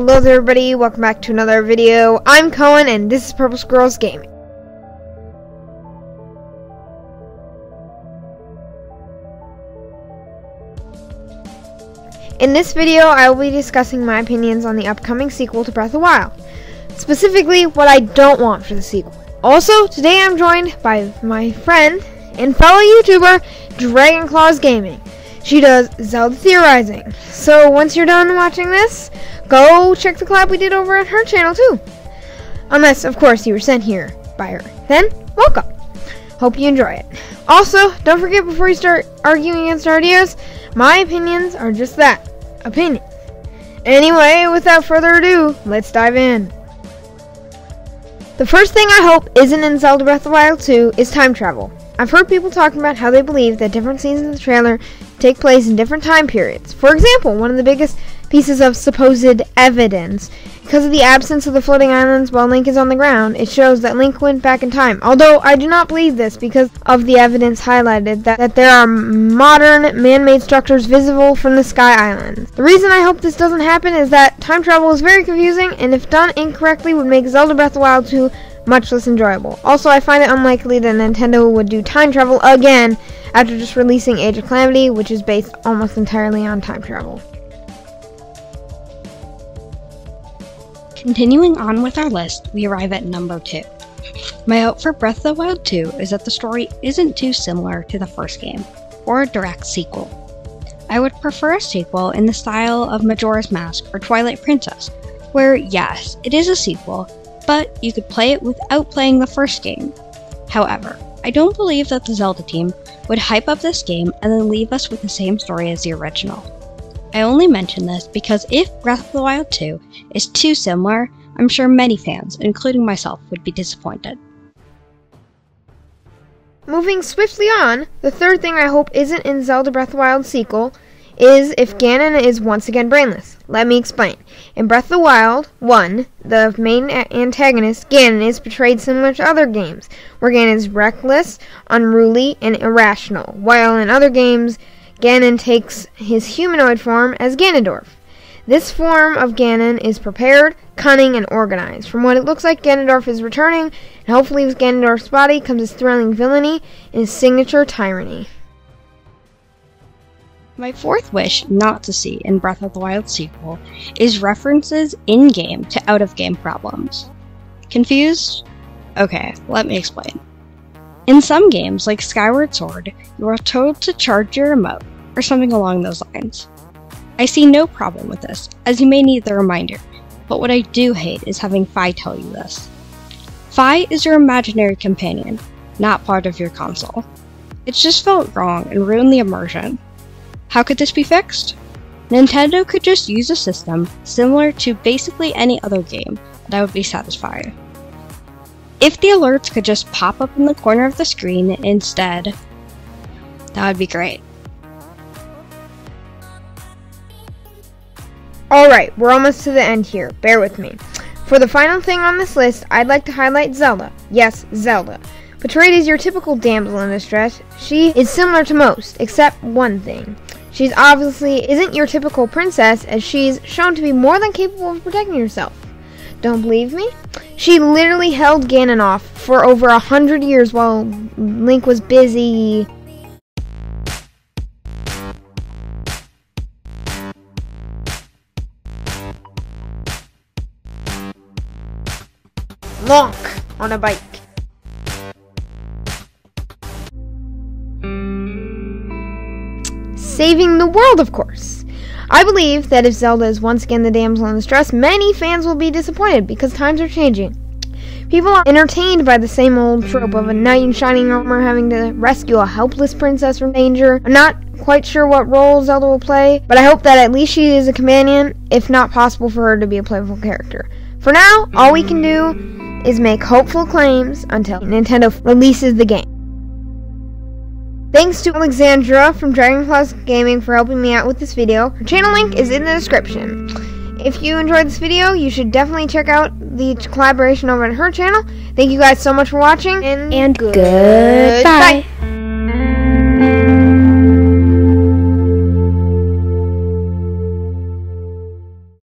Hello there everybody, welcome back to another video. I'm Cohen and this is Purple Squirrels Gaming. In this video, I will be discussing my opinions on the upcoming sequel to Breath of the Wild. Specifically, what I don't want for the sequel. Also, today I'm joined by my friend and fellow YouTuber, DragonClaws Gaming. She does Zelda theorizing. So once you're done watching this, go check the collab we did over at her channel too. Unless, of course, you were sent here by her. Then, welcome. Hope you enjoy it. Also, don't forget before you start arguing against our ideas, my opinions are just that, opinions. Anyway, without further ado, let's dive in. The first thing I hope isn't in Zelda Breath of the Wild 2 is time travel. I've heard people talking about how they believe that different scenes in the trailer take place in different time periods. For example, one of the biggest pieces of supposed evidence, because of the absence of the floating islands while Link is on the ground, it shows that Link went back in time. Although I do not believe this because of the evidence highlighted that there are modern man-made structures visible from the Sky Islands. The reason I hope this doesn't happen is that time travel is very confusing and if done incorrectly would make Zelda Breath of the Wild 2 much less enjoyable. Also, I find it unlikely that Nintendo would do time travel again after just releasing Age of Calamity, which is based almost entirely on time travel. Continuing on with our list, we arrive at number 2. My hope for Breath of the Wild 2 is that the story isn't too similar to the first game, or a direct sequel. I would prefer a sequel in the style of Majora's Mask or Twilight Princess, where yes, it is a sequel, but you could play it without playing the first game. However, I don't believe that the Zelda team would hype up this game and then leave us with the same story as the original. I only mention this because if Breath of the Wild 2 is too similar, I'm sure many fans, including myself, would be disappointed. Moving swiftly on, the third thing I hope isn't in Zelda Breath of the Wild sequel is if Ganon is once again brainless. Let me explain. In Breath of the Wild 1, the main antagonist, Ganon, is portrayed similar to other games, where Ganon is reckless, unruly, and irrational, while in other games, Ganon takes his humanoid form as Ganondorf. This form of Ganon is prepared, cunning, and organized. From what it looks like, Ganondorf is returning, and hopefully with Ganondorf's body comes his thrilling villainy and his signature tyranny. My fourth wish not to see in Breath of the Wild sequel is references in-game to out-of-game problems. Confused? Okay, let me explain. In some games, like Skyward Sword, you are told to charge your remote, or something along those lines. I see no problem with this, as you may need the reminder, but what I do hate is having Fi tell you this. Fi is your imaginary companion, not part of your console. It just felt wrong and ruined the immersion. How could this be fixed? Nintendo could just use a system similar to basically any other game, and I would be satisfied. If the alerts could just pop up in the corner of the screen instead, that would be great. Alright, we're almost to the end here. Bear with me. For the final thing on this list, I'd like to highlight Zelda. Yes, Zelda. Portrayed as your typical damsel in distress, she is similar to most, except one thing. She's obviously isn't your typical princess, as she's shown to be more than capable of protecting herself. Don't believe me? She literally held Ganon off for over 100 years while Link was busy on a bike. Saving the world, of course. I believe that if Zelda is once again the damsel in distress, many fans will be disappointed because times are changing. People are entertained by the same old trope of a knight in shining armor having to rescue a helpless princess from danger. I'm not quite sure what role Zelda will play, but I hope that at least she is a companion, if not possible for her to be a playable character. For now, all we can do is make hopeful claims until Nintendo releases the game. Thanks to Alexandra from DragonClaws Gaming for helping me out with this video. Her channel link is in the description. If you enjoyed this video, you should definitely check out the collaboration over at her channel. Thank you guys so much for watching, and goodbye.